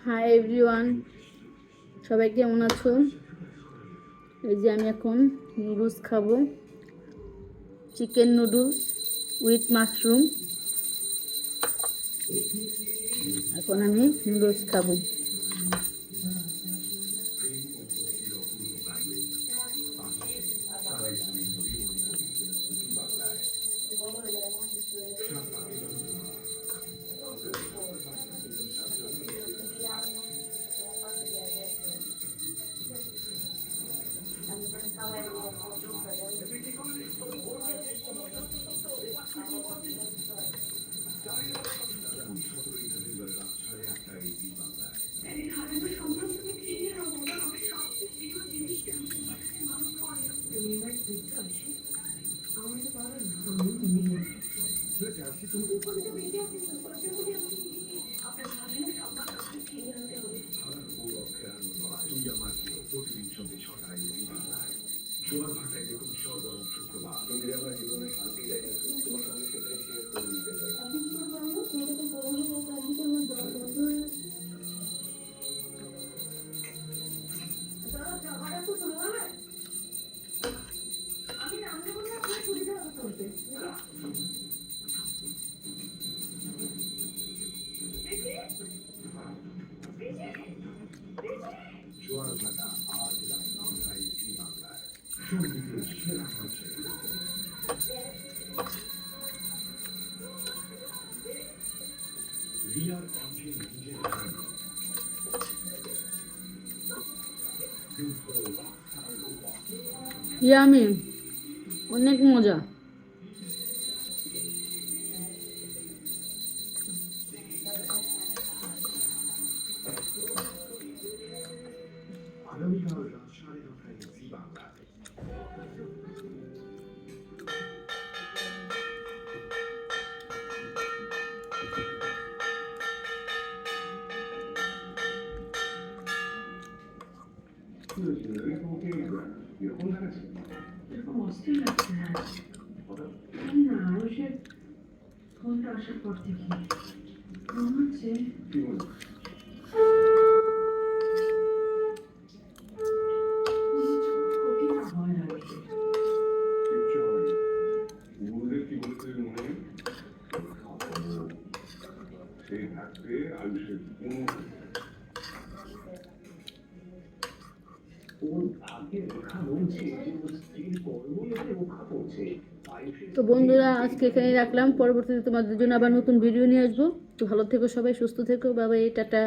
Hi everyone, সবাই কেমন আছো? এই যে আমি এখন নুডলস খাবো, চিকেন নুডলস উইথ মাশরুম। এখন আমি নুডলস খাবো। ইয়ামি, অনেক মজা। ফোনটা আসার পর থেকে মনে হচ্ছে তো বন্ধুরা, আজকে এখানেই রাখলাম। পরবর্তীতে তোমাদের জন্য আবার নতুন ভিডিও নিয়ে আসবো। তো ভালো থেকো সবাই, সুস্থ থেকো, বাবাই, টাটা।